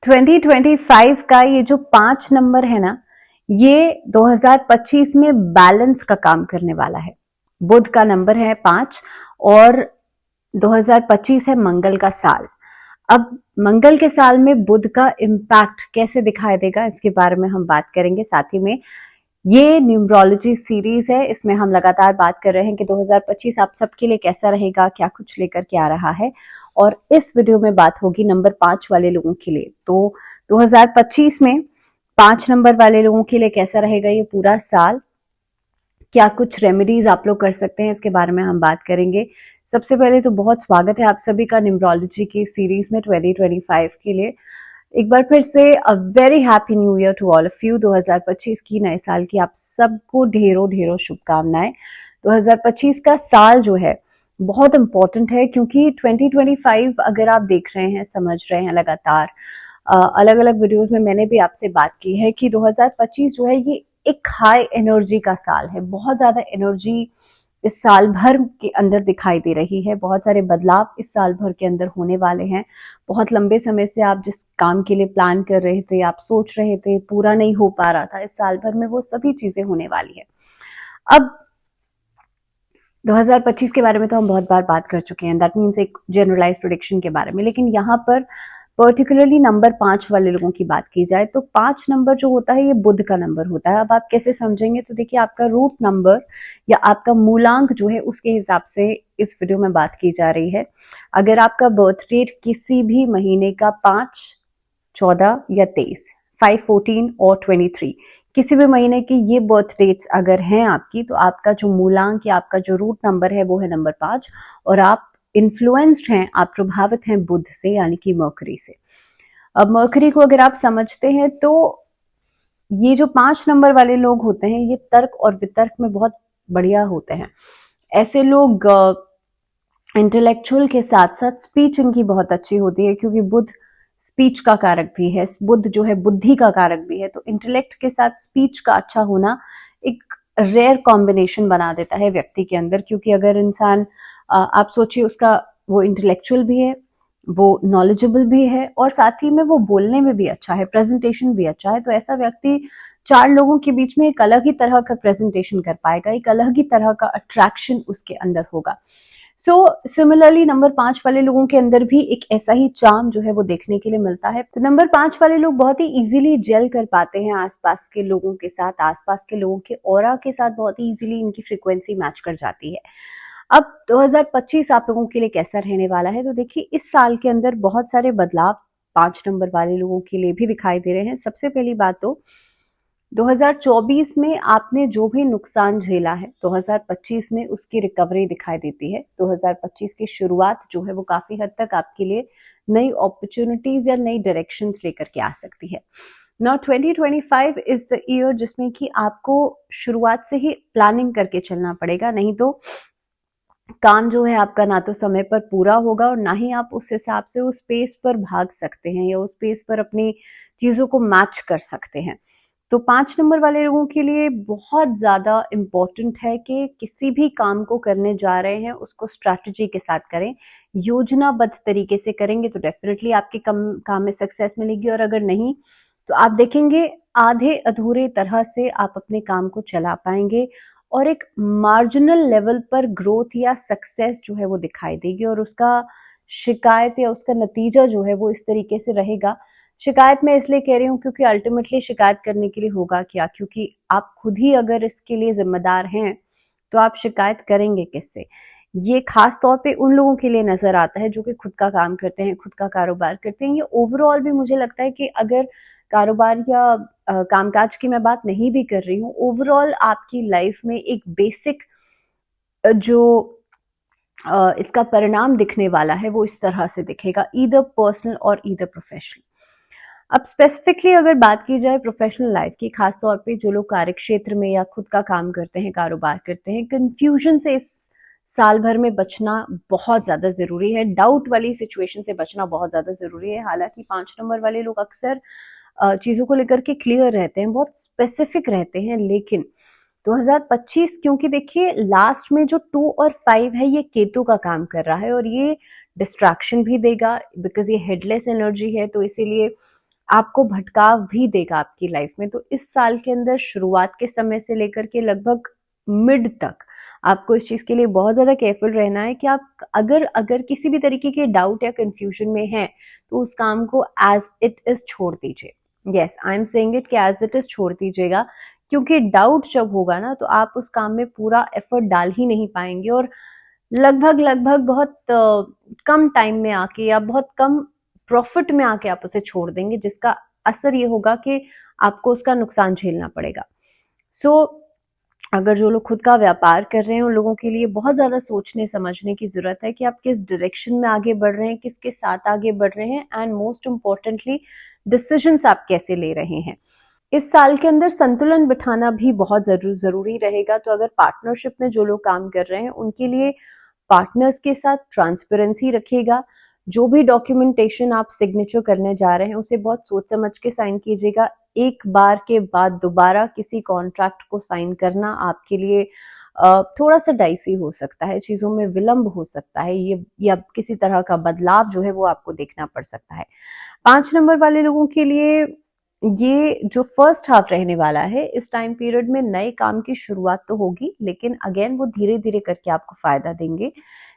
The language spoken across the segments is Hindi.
2025 का ये जो 5 नंबर है ना, ये 2025 में बैलेंस का काम करने वाला है। बुध का नंबर है 5 और 2025 है मंगल का साल। अब मंगल के साल में बुध का इम्पैक्ट कैसे दिखाई देगा, इसके बारे में हम बात करेंगे। साथ ही में ये न्यूमरोलॉजी सीरीज है, इसमें हम लगातार बात कर रहे हैं कि 2025 आप सबके लिए कैसा रहेगा, क्या कुछ लेकर के आ रहा है। और इस वीडियो में बात होगी नंबर 5 वाले लोगों के लिए। तो 2025 में 5 नंबर वाले लोगों के लिए कैसा रहेगा ये पूरा साल, क्या कुछ रेमेडीज आप लोग कर सकते हैं, इसके बारे में हम बात करेंगे। सबसे पहले तो बहुत स्वागत है आप सभी का न्यूमरोलॉजी की सीरीज में 2025 के लिए। एक बार फिर से a very happy new year to all of you. 2025 की नए साल की आप सबको ढेरों ढेरों शुभकामनाएं। 2025 का साल जो है बहुत इंपॉर्टेंट है, क्योंकि 2025 अगर आप देख रहे हैं, समझ रहे हैं लगातार, अलग अलग वीडियोस में मैंने भी आपसे बात की है कि 2025 जो है ये एक हाई एनर्जी का साल है। बहुत ज्यादा एनर्जी इस साल भर के अंदर दिखाई दे रही है। बहुत सारे बदलाव इस साल भर के अंदर होने वाले हैं। बहुत लंबे समय से आप जिस काम के लिए प्लान कर रहे थे, आप सोच रहे थे, पूरा नहीं हो पा रहा था, इस साल भर में वो सभी चीजें होने वाली है। अब 2025 के बारे में तो हम बहुत बार बात कर चुके हैं, दैट मीन्स एक जनरलाइज प्रेडिक्शन के बारे में। लेकिन यहाँ पर पर्टिकुलरली नंबर 5 वाले लोगों की बात की जाए तो 5 नंबर जो होता है ये बुध का नंबर होता है। अब आप कैसे समझेंगे, तो देखिए आपका रूट नंबर या आपका मूलांक जो है उसके हिसाब से इस वीडियो में बात की जा रही है। अगर आपका बर्थ डेट किसी भी महीने का 5, 14 या 23, 5, 14 और 23, किसी भी महीने की ये बर्थ डेट्स अगर हैं आपकी, तो आपका जो मूलांक या आपका जो रूट नंबर है वो है नंबर 5 और आप इन्फ्लुएंस्ड हैं, आप प्रभावित हैं बुध से, यानी कि मर्करी से। अब मर्करी को अगर आप समझते हैं तो ये जो 5 नंबर वाले लोग होते हैं ये तर्क और वितर्क में बहुत बढ़िया होते हैं। ऐसे लोग इंटेलेक्चुअल के साथ साथ स्पीच इनकी बहुत अच्छी होती है, क्योंकि बुध स्पीच का कारक भी है, बुध जो है बुद्धि का कारक भी है। तो इंटेलेक्ट के साथ स्पीच का अच्छा होना एक रेयर कॉम्बिनेशन बना देता है व्यक्ति के अंदर। क्योंकि अगर इंसान आप सोचिए उसका वो इंटेलेक्चुअल भी है, वो नॉलेजेबल भी है और साथ ही में वो बोलने में भी अच्छा है, प्रेजेंटेशन भी अच्छा है, तो ऐसा व्यक्ति 4 लोगों के बीच में एक अलग ही तरह का प्रेजेंटेशन कर पाएगा, एक अलग ही तरह का अट्रैक्शन उसके अंदर होगा। सो सिमिलरली नंबर 5 वाले लोगों के अंदर भी एक ऐसा ही चार्म जो है वो देखने के लिए मिलता है। तो नंबर 5 वाले लोग बहुत ही इजीली जेल कर पाते हैं आसपास के लोगों के साथ, आसपास के लोगों के ऑरा के साथ बहुत ही इजीली इनकी फ्रीक्वेंसी मैच कर जाती है। अब 2025 आप लोगों के लिए कैसा रहने वाला है, तो देखिए इस साल के अंदर बहुत सारे बदलाव 5 नंबर वाले लोगों के लिए भी दिखाई दे रहे हैं। सबसे पहली बात तो 2024 में आपने जो भी नुकसान झेला है, 2025 में उसकी रिकवरी दिखाई देती है। 2025 की शुरुआत जो है वो काफी हद तक आपके लिए नई अपॉर्चुनिटीज या नई डायरेक्शंस लेकर के आ सकती है। नाउ 2025 इज द ईयर जिसमें कि आपको शुरुआत से ही प्लानिंग करके चलना पड़ेगा, नहीं तो काम जो है आपका ना तो समय पर पूरा होगा और ना ही आप उस हिसाब से उस पेस पर भाग सकते हैं या उस पेस पर अपनी चीजों को मैच कर सकते हैं। तो 5 नंबर वाले लोगों के लिए बहुत ज्यादा इम्पोर्टेंट है कि किसी भी काम को करने जा रहे हैं उसको स्ट्रैटेजी के साथ करें, योजनाबद्ध तरीके से करेंगे तो डेफिनेटली आपके काम में सक्सेस मिलेगी। और अगर नहीं तो आप देखेंगे आधे अधूरे तरह से आप अपने काम को चला पाएंगे और एक मार्जिनल लेवल पर ग्रोथ या सक्सेस जो है वो दिखाई देगी और उसका शिकायत या उसका नतीजा जो है वो इस तरीके से रहेगा। शिकायत मैं इसलिए कह रही हूँ क्योंकि अल्टीमेटली शिकायत करने के लिए होगा क्या, क्योंकि आप खुद ही अगर इसके लिए जिम्मेदार हैं तो आप शिकायत करेंगे किससे। ये खास तौर पे उन लोगों के लिए नजर आता है जो कि खुद का काम करते हैं, खुद का कारोबार करते हैं। ये ओवरऑल भी मुझे लगता है कि अगर कारोबार या कामकाज की मैं बात नहीं भी कर रही हूँ, ओवरऑल आपकी लाइफ में एक बेसिक जो इसका परिणाम दिखने वाला है वो इस तरह से दिखेगा, ईदर पर्सनल और ईदर प्रोफेशनल। अब स्पेसिफिकली अगर बात की जाए प्रोफेशनल लाइफ की, खासतौर पे जो लोग कार्य क्षेत्र में या खुद का काम करते हैं, कारोबार करते हैं, कंफ्यूजन से इस साल भर में बचना बहुत ज्यादा जरूरी है, डाउट वाली सिचुएशन से बचना बहुत ज्यादा जरूरी है। हालांकि 5 नंबर वाले लोग अक्सर चीजों को लेकर के क्लियर रहते हैं, बहुत स्पेसिफिक रहते हैं, लेकिन 2025 क्योंकि देखिए लास्ट में जो 2 और 5 है ये केतु का काम कर रहा है और ये डिस्ट्रैक्शन भी देगा बिकॉज ये हेडलेस एनर्जी है। तो इसीलिए आपको भटकाव भी देगा आपकी लाइफ में। तो इस साल के अंदर शुरुआत के समय से लेकर के लगभग मिड तक आपको इस चीज के लिए बहुत ज्यादा केयरफुल रहना है कि आप अगर अगर किसी भी तरीके के डाउट या कंफ्यूजन में हैं तो उस काम को एज इट इज छोड़ दीजिए। Yes, I am saying it कि एज इट इज छोड़ दीजिएगा, क्योंकि डाउट जब होगा ना तो आप उस काम में पूरा एफर्ट डाल ही नहीं पाएंगे और लगभग लगभग बहुत कम टाइम में आके या बहुत कम प्रॉफिट में आके आप उसे छोड़ देंगे, जिसका असर ये होगा कि आपको उसका नुकसान झेलना पड़ेगा। सो अगर जो लोग खुद का व्यापार कर रहे हैं उन लोगों के लिए बहुत ज्यादा सोचने समझने की जरूरत है कि आप किस डायरेक्शन में आगे बढ़ रहे हैं, किसके साथ आगे बढ़ रहे हैं, एंड मोस्ट इम्पोर्टेंटली डिसीजंस आप कैसे ले रहे हैं। इस साल के अंदर संतुलन बिठाना भी बहुत जरूरी रहेगा। तो अगर पार्टनरशिप में जो लोग काम कर रहे हैं उनके लिए पार्टनर्स के साथ ट्रांसपेरेंसी रखिएगा। जो भी डॉक्यूमेंटेशन आप सिग्नेचर करने जा रहे हैं उसे बहुत सोच समझ के साइन कीजिएगा। एक बार के बाद दोबारा किसी कॉन्ट्रैक्ट को साइन करना आपके लिए थोड़ा सा डाइसी हो सकता है, चीजों में विलंब हो सकता है, ये या किसी तरह का बदलाव जो है वो आपको देखना पड़ सकता है। 5 नंबर वाले लोगों के लिए ये जो फर्स्ट हाफ रहने वाला है, इस टाइम पीरियड में नए काम की शुरुआत तो होगी, लेकिन अगेन वो धीरे धीरे करके आपको फायदा देंगे।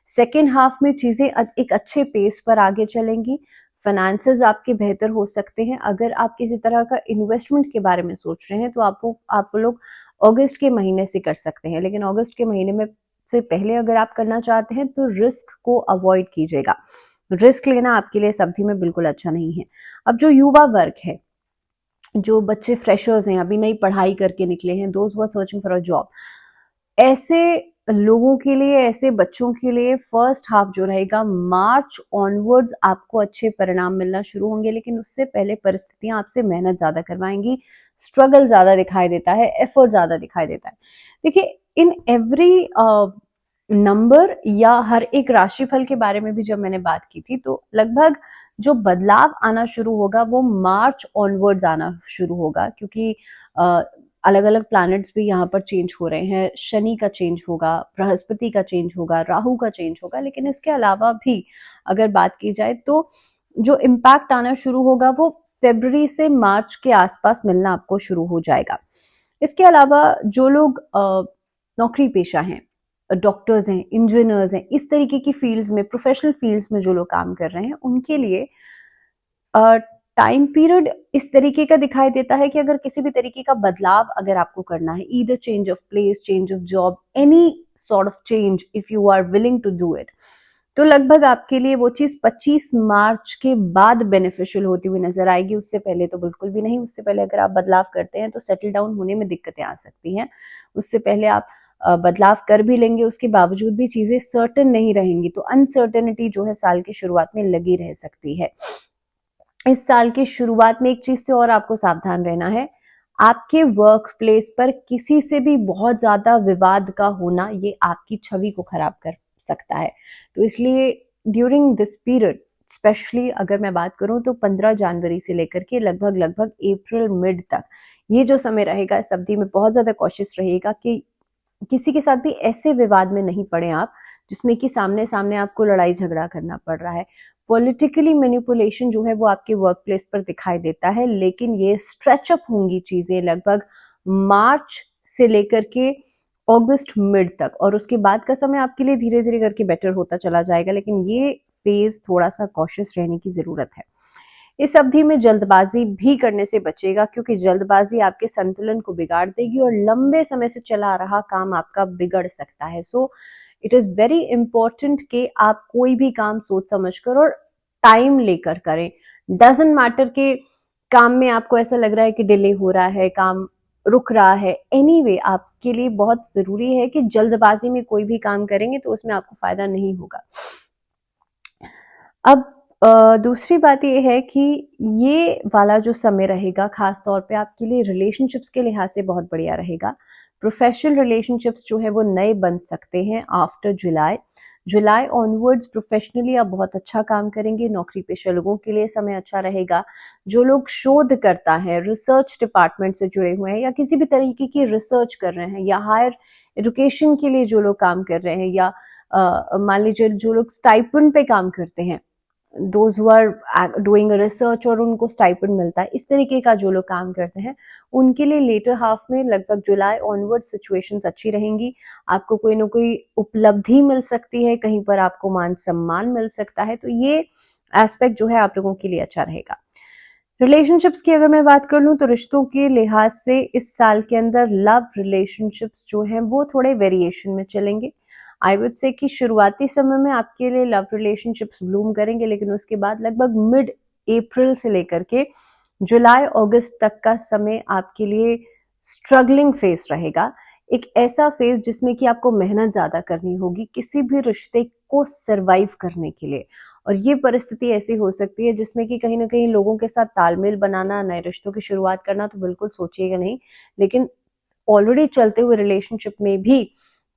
सेकेंड हाफ में चीजें एक अच्छे पेस पर आगे चलेंगी। फाइनेंसेस आपके बेहतर हो सकते हैं। अगर आप किसी तरह का इन्वेस्टमेंट के बारे में सोच रहे हैं तो आप लोग अगस्त के महीने से कर सकते हैं, लेकिन अगस्त के महीने में से पहले अगर आप करना चाहते हैं तो रिस्क को अवॉइड कीजिएगा। रिस्क लेना आपके लिए इस अवधि में बिल्कुल अच्छा नहीं है। अब जो युवा वर्ग है, जो बच्चे फ्रेशर्स हैं, अभी नई पढ़ाई करके निकले हैं, those who are searching for a job, ऐसे लोगों के लिए, ऐसे बच्चों के लिए फर्स्ट हाफ जो रहेगा मार्च ऑनवर्ड्स आपको अच्छे परिणाम मिलना शुरू होंगे, लेकिन उससे पहले परिस्थितियां आपसे मेहनत ज्यादा करवाएंगी, स्ट्रगल ज्यादा दिखाई देता है, एफर्ट ज्यादा दिखाई देता है। देखिए, इन एवरी नंबर या हर एक राशिफल के बारे में भी जब मैंने बात की थी तो लगभग जो बदलाव आना शुरू होगा वो मार्च ऑनवर्ड्स आना शुरू होगा, क्योंकि अलग अलग प्लैनेट्स भी यहाँ पर चेंज हो रहे हैं। शनि का चेंज होगा, बृहस्पति का चेंज होगा, राहु का चेंज होगा, लेकिन इसके अलावा भी अगर बात की जाए तो जो इम्पैक्ट आना शुरू होगा वो फरवरी से मार्च के आसपास मिलना आपको शुरू हो जाएगा। इसके अलावा जो लोग नौकरी पेशा हैं, डॉक्टर्स हैं, इंजीनियर्स हैं, इस तरीके की फील्ड्स में, प्रोफेशनल फील्ड्स में जो लोग काम कर रहे हैं उनके लिए टाइम पीरियड इस तरीके का दिखाई देता है कि अगर किसी भी तरीके का बदलाव अगर आपको करना है, either change of place, change of job, any sort of change if you are willing to do it, तो लगभग आपके लिए वो चीज 25 मार्च के बाद बेनिफिशियल होती हुई नजर आएगी। उससे पहले तो बिल्कुल भी नहीं। उससे पहले अगर आप बदलाव करते हैं तो सेटल डाउन होने में दिक्कतें आ सकती हैं। उससे पहले आप बदलाव कर भी लेंगे, उसके बावजूद भी चीजें सर्टेन नहीं रहेंगी, तो अनसर्टेनिटी जो है साल की शुरुआत में लगी रह सकती है। इस साल की शुरुआत में एक चीज से और आपको सावधान रहना है, आपके वर्क प्लेस पर किसी से भी बहुत ज्यादा विवाद का होना ये आपकी छवि को खराब कर सकता है। तो इसलिए ड्यूरिंग दिस पीरियड, स्पेशली अगर मैं बात करूं तो 15 जनवरी से लेकर के लगभग अप्रैल मिड तक, ये जो समय रहेगा, इस अवधि में बहुत ज्यादा कॉशियस रहिएगा कि किसी के साथ भी ऐसे विवाद में नहीं पड़े आप जिसमें कि सामने सामने आपको लड़ाई झगड़ा करना पड़ रहा है। पॉलिटिकली मैनिपुलेशन जो है वो आपके वर्क प्लेस पर दिखाई देता है, लेकिन ये स्ट्रेच अप होंगी चीजें लगभग मार्च से लेकर के अगस्त मिड तक, और उसके बाद का समय आपके लिए धीरे धीरे करके बेटर होता चला जाएगा, लेकिन ये फेज थोड़ा सा कॉशियस रहने की जरूरत है। इस अवधि में जल्दबाजी भी करने से बचेगा, क्योंकि जल्दबाजी आपके संतुलन को बिगाड़ देगी और लंबे समय से चला आ रहा काम आपका बिगड़ सकता है। So it is very important कि आप कोई भी काम सोच समझकर और टाइम लेकर करें। डजंट मैटर कि काम में आपको ऐसा लग रहा है कि डिले हो रहा है, काम रुक रहा है, एनीवे आपके लिए बहुत जरूरी है कि जल्दबाजी में कोई भी काम करेंगे तो उसमें आपको फायदा नहीं होगा। अब दूसरी बात ये है कि ये वाला जो समय रहेगा खास तौर पे आपके लिए रिलेशनशिप्स के लिहाज से बहुत बढ़िया रहेगा। प्रोफेशनल रिलेशनशिप्स जो है वो नए बन सकते हैं आफ्टर जुलाई ऑनवर्ड्स। प्रोफेशनली आप बहुत अच्छा काम करेंगे। नौकरी पेशा लोगों के लिए समय अच्छा रहेगा। जो लोग शोध करता है, रिसर्च डिपार्टमेंट से जुड़े हुए हैं या किसी भी तरीके की रिसर्च कर रहे हैं, या हायर एजुकेशन के लिए जो लोग काम कर रहे हैं, या मान लीजिए जो लोग स्टाइपेंड पे काम करते हैं, those who are doing research और उनको स्टाइपेंड मिलता है, इस तरीके का जो लोग काम करते हैं उनके लिए लेटर हाफ में लगभग जुलाई ऑनवर्ड सिचुएशंस अच्छी रहेंगी। आपको कोई ना कोई उपलब्धि मिल सकती है, कहीं पर आपको मान सम्मान मिल सकता है, तो ये एस्पेक्ट जो है आप लोगों के लिए अच्छा रहेगा। रिलेशनशिप्स की अगर मैं बात कर लूं तो रिश्तों के लिहाज से इस साल के अंदर लव रिलेशनशिप्स जो हैं वो थोड़े वेरिएशन में चलेंगे। आई वुड से कि शुरुआती समय में आपके लिए लव रिलेशनशिप्स ब्लूम करेंगे, लेकिन उसके बाद लगभग मिड अप्रैल से लेकर के जुलाई अगस्त तक का समय आपके लिए स्ट्रगलिंग फेज रहेगा। एक ऐसा फेज जिसमें कि आपको मेहनत ज्यादा करनी होगी किसी भी रिश्ते को सरवाइव करने के लिए, और ये परिस्थिति ऐसी हो सकती है जिसमें कि कहीं ना कहीं लोगों के साथ तालमेल बनाना, नए रिश्तों की शुरुआत करना तो बिल्कुल सोचिएगा नहीं, लेकिन ऑलरेडी चलते हुए रिलेशनशिप में भी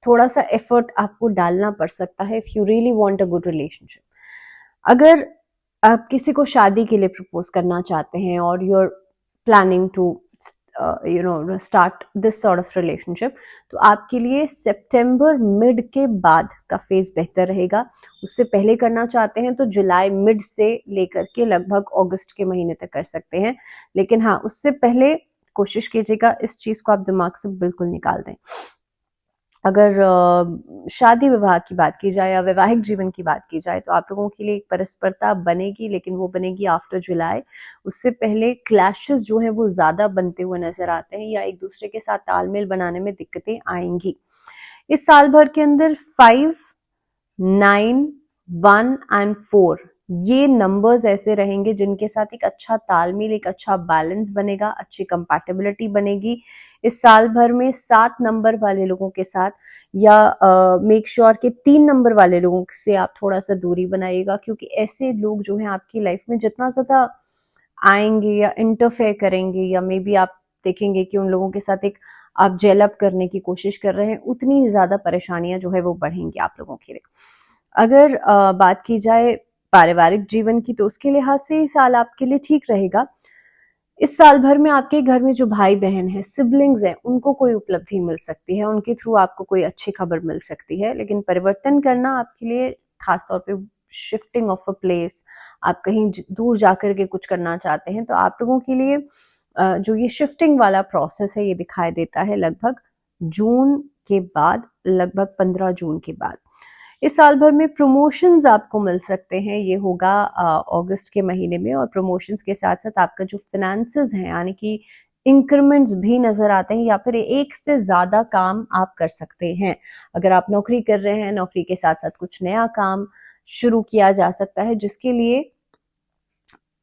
थोड़ा सा एफर्ट आपको डालना पड़ सकता है if you really want a good relationship. अगर आप किसी को शादी के लिए प्रपोज करना चाहते हैं और you are planning to start this sort of relationship, तो आपके लिए सितंबर मिड के बाद का फेज बेहतर रहेगा। उससे पहले करना चाहते हैं तो जुलाई मिड से लेकर के लगभग अगस्त के महीने तक कर सकते हैं, लेकिन हाँ उससे पहले कोशिश कीजिएगा इस चीज को आप दिमाग से बिल्कुल निकाल दें। अगर शादी विवाह की बात की जाए या वैवाहिक जीवन की बात की जाए तो आप लोगों के लिए एक परस्परता बनेगी, लेकिन वो बनेगी आफ्टर जुलाई। उससे पहले क्लैशेस जो हैं वो ज्यादा बनते हुए नजर आते हैं या एक दूसरे के साथ तालमेल बनाने में दिक्कतें आएंगी। इस साल भर के अंदर 5, 9, 1 एंड 4 ये नंबर्स ऐसे रहेंगे जिनके साथ एक अच्छा तालमेल, एक अच्छा बैलेंस बनेगा, अच्छी कंपैटिबिलिटी बनेगी। इस साल भर में 7 नंबर वाले लोगों के साथ या मेक श्योर के 3 नंबर वाले लोगों से आप थोड़ा सा दूरी बनाइएगा, क्योंकि ऐसे लोग जो हैं आपकी लाइफ में जितना ज्यादा आएंगे या इंटरफेयर करेंगे या मे बी आप देखेंगे कि उन लोगों के साथ एक आप जेलअप करने की कोशिश कर रहे हैं, उतनी ही ज्यादा परेशानियां जो है वो बढ़ेंगी आप लोगों के लिए। अगर बात की जाए पारिवारिक जीवन की तो उसके लिहाज से ये साल आपके लिए ठीक रहेगा। इस साल भर में आपके घर में जो भाई बहन है, सिबलिंग्स हैं, उनको कोई उपलब्धि मिल सकती है, उनके थ्रू आपको कोई अच्छी खबर मिल सकती है, लेकिन परिवर्तन करना आपके लिए खासतौर पे शिफ्टिंग ऑफ अ प्लेस, आप कहीं दूर जाकर के कुछ करना चाहते हैं तो आप लोगों के लिए जो ये शिफ्टिंग वाला प्रोसेस है ये दिखाई देता है लगभग जून के बाद, लगभग 15 जून के बाद। इस साल भर में प्रमोशंस आपको मिल सकते हैं, ये होगा अगस्त के महीने में, और प्रमोशंस के साथ साथ आपका जो फिनेंसेस है यानी कि इंक्रीमेंट्स भी नजर आते हैं या फिर एक से ज्यादा काम आप कर सकते हैं। अगर आप नौकरी कर रहे हैं, नौकरी के साथ साथ कुछ नया काम शुरू किया जा सकता है जिसके लिए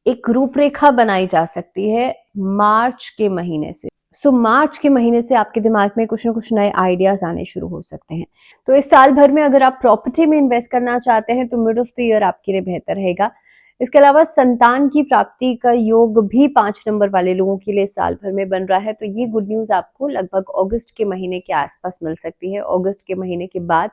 एक रूपरेखा बनाई जा सकती है मार्च के महीने से। मार्च के महीने से आपके दिमाग में कुछ ना कुछ नए आइडियाज आने शुरू हो सकते हैं। तो इस साल भर में अगर आप प्रॉपर्टी में इन्वेस्ट करना चाहते हैं तो मिड ऑफ द ईयर आपके लिए बेहतर रहेगा। इसके अलावा संतान की प्राप्ति का योग भी 5 नंबर वाले लोगों के लिए साल भर में बन रहा है, तो ये गुड न्यूज आपको लगभग अगस्त के महीने के आसपास मिल सकती है। अगस्त के महीने के बाद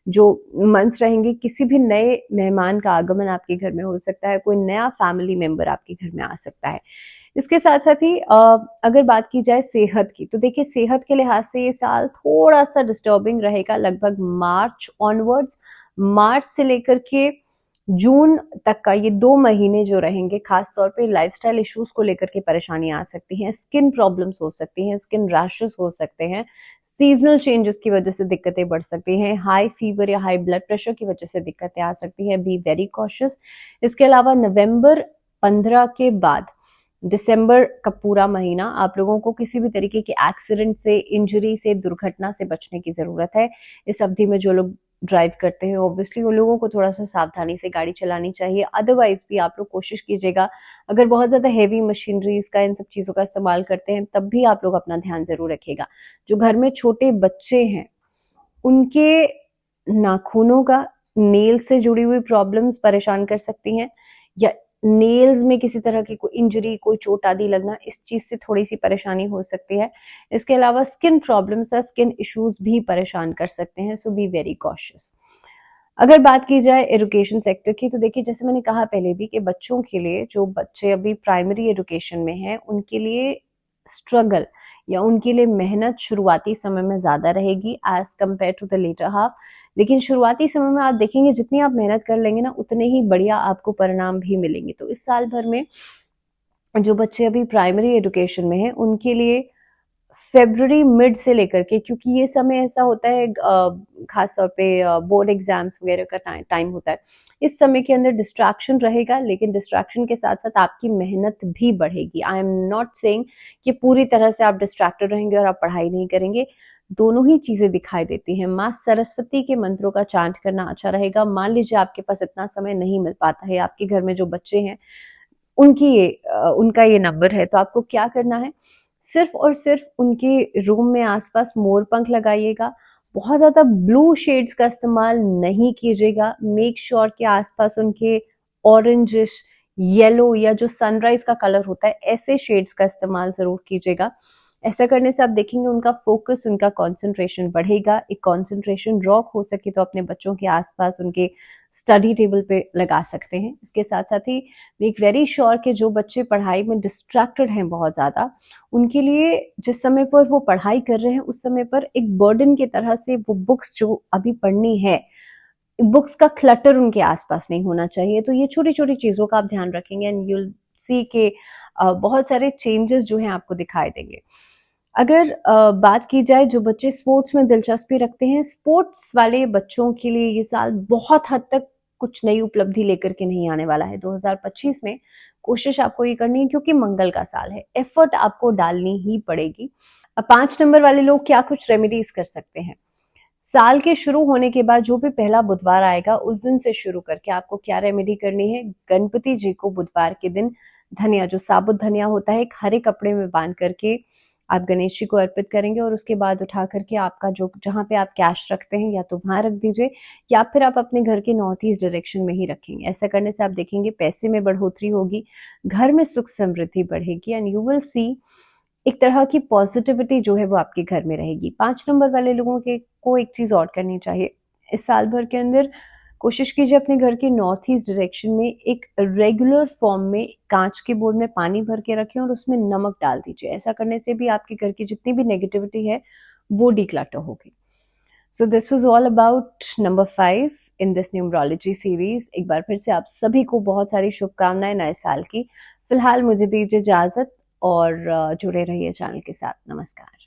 जो मंथ रहेंगे, किसी भी नए मेहमान का आगमन आपके घर में हो सकता है, कोई नया फैमिली मेंबर आपके घर में आ सकता है। इसके साथ साथ ही अगर बात की जाए सेहत की तो देखिए सेहत के लिहाज से ये साल थोड़ा सा डिस्टर्बिंग रहेगा लगभग मार्च ऑनवर्ड्स। मार्च से लेकर के जून तक का ये 2 महीने जो रहेंगे, खास तौर पे लाइफस्टाइल इश्यूज को लेकर के परेशानियां आ सकती हैं, स्किन प्रॉब्लम्स हो सकती हैं, स्किन रैशेस हो सकते हैं, सीजनल चेंजेस की वजह से दिक्कतें बढ़ सकती हैं, हाई फीवर या हाई ब्लड प्रेशर की वजह से दिक्कतें आ सकती हैं, बी वेरी कॉशियस। इसके अलावा नवंबर 15 के बाद दिसंबर का पूरा महीना आप लोगों को किसी भी तरीके के एक्सीडेंट से, इंजरी से, दुर्घटना से बचने की जरूरत है। इस अवधि में जो लोग ड्राइव करते हैं ऑब्वियसली उन लोगों को थोड़ा सा सावधानी से गाड़ी चलानी चाहिए। अदरवाइज भी आप लोग कोशिश कीजिएगा, अगर बहुत ज्यादा हेवी मशीनरीज का, इन सब चीजों का इस्तेमाल करते हैं तब भी आप लोग अपना ध्यान जरूर रखिएगा। जो घर में छोटे बच्चे हैं उनके नाखूनों का, नेल से जुड़ी हुई प्रॉब्लम्स परेशान कर सकती हैं, या नेल्स में किसी तरह की कोई इंजरी, कोई चोट आदि लगना, इस चीज से थोड़ी सी परेशानी हो सकती है। इसके अलावा स्किन प्रॉब्लम्स या स्किन इश्यूज भी परेशान कर सकते हैं, सो बी वेरी कॉशियस। अगर बात की जाए एजुकेशन सेक्टर की तो देखिए जैसे मैंने कहा पहले भी कि बच्चों के लिए, जो बच्चे अभी प्राइमरी एजुकेशन में हैं उनके लिए स्ट्रगल या उनके लिए मेहनत शुरुआती समय में ज़्यादा रहेगी as compare to the latter half. लेकिन शुरुआती समय में आप देखेंगे जितनी आप मेहनत कर लेंगे ना, उतने ही बढ़िया आपको परिणाम भी मिलेंगे। तो इस साल भर में जो बच्चे अभी प्राइमरी एजुकेशन में हैं, उनके लिए फ़रवरी मिड से लेकर के, क्योंकि ये समय ऐसा होता है खास तौर पे बोर्ड एग्जाम्स वगैरह का टाइम होता है, इस समय के अंदर डिस्ट्रैक्शन रहेगा, लेकिन डिस्ट्रैक्शन के साथ साथ आपकी मेहनत भी बढ़ेगी। आई एम नॉट सेइंग कि पूरी तरह से आप डिस्ट्रैक्टेड रहेंगे और आप पढ़ाई नहीं करेंगे, दोनों ही चीजें दिखाई देती हैं। माँ सरस्वती के मंत्रों का चांट करना अच्छा रहेगा। मान लीजिए आपके पास इतना समय नहीं मिल पाता है, आपके घर में जो बच्चे हैं उनका ये नंबर है, तो आपको क्या करना है, सिर्फ और सिर्फ उनके रूम में आसपास मोर पंख लगाइएगा। बहुत ज़्यादा ब्लू शेड्स का इस्तेमाल नहीं कीजिएगा। मेक श्योर कि आसपास उनके ऑरेंजिश, येलो या जो सनराइज का कलर होता है, ऐसे शेड्स का इस्तेमाल ज़रूर कीजिएगा। ऐसा करने से आप देखेंगे उनका फोकस, उनका कंसंट्रेशन बढ़ेगा। एक कंसंट्रेशन रॉक हो सके तो अपने बच्चों के आसपास उनके स्टडी टेबल पे लगा सकते हैं। इसके साथ साथ ही मेक वेरी श्योर कि जो बच्चे पढ़ाई में डिस्ट्रैक्टेड हैं बहुत ज़्यादा, उनके लिए जिस समय पर वो पढ़ाई कर रहे हैं उस समय पर एक बर्डन की तरह से वो बुक्स जो अभी पढ़नी है, बुक्स का क्लटर उनके आसपास नहीं होना चाहिए। तो ये छोटी छोटी चीज़ों का आप ध्यान रखेंगे एंड यू विल सी के बहुत सारे चेंजेस जो हैं आपको दिखाई देंगे। अगर बात की जाए जो बच्चे स्पोर्ट्स में दिलचस्पी रखते हैं, स्पोर्ट्स वाले बच्चों के लिए ये साल बहुत हद तक कुछ नई उपलब्धि लेकर के नहीं आने वाला है। 2025 में कोशिश आपको ये करनी है, क्योंकि मंगल का साल है, एफर्ट आपको डालनी ही पड़ेगी। अब 5 नंबर वाले लोग क्या कुछ रेमेडीज कर सकते हैं। साल के शुरू होने के बाद जो भी पहला बुधवार आएगा उस दिन से शुरू करके आपको क्या रेमेडी करनी है, गणपति जी को बुधवार के दिन धनिया, जो साबुत धनिया होता है, एक हरे कपड़े में बांध करके आप गणेश जी को अर्पित करेंगे और उसके बाद उठा करके आपका जो जहाँ पे आप कैश रखते हैं या तो वहां रख दीजिए, या फिर आप अपने घर के नॉर्थ ईस्ट डायरेक्शन में ही रखेंगे। ऐसा करने से आप देखेंगे पैसे में बढ़ोतरी होगी, घर में सुख समृद्धि बढ़ेगी एंड यू विल सी एक तरह की पॉजिटिविटी जो है वो आपके घर में रहेगी। 5 नंबर वाले लोगों के को एक चीज और करनी चाहिए, इस साल भर के अंदर कोशिश कीजिए अपने घर के नॉर्थ ईस्ट डायरेक्शन में एक रेगुलर फॉर्म में कांच के बोर्ड में पानी भर के रखें और उसमें नमक डाल दीजिए। ऐसा करने से भी आपके घर की जितनी भी नेगेटिविटी है वो डिक्लटर होगी। So this was all about number 5 in this numerology series. एक बार फिर से आप सभी को बहुत सारी शुभकामनाएं नए साल की। फिलहाल मुझे दीजिए इजाजत और जुड़े रहिए चैनल के साथ। नमस्कार।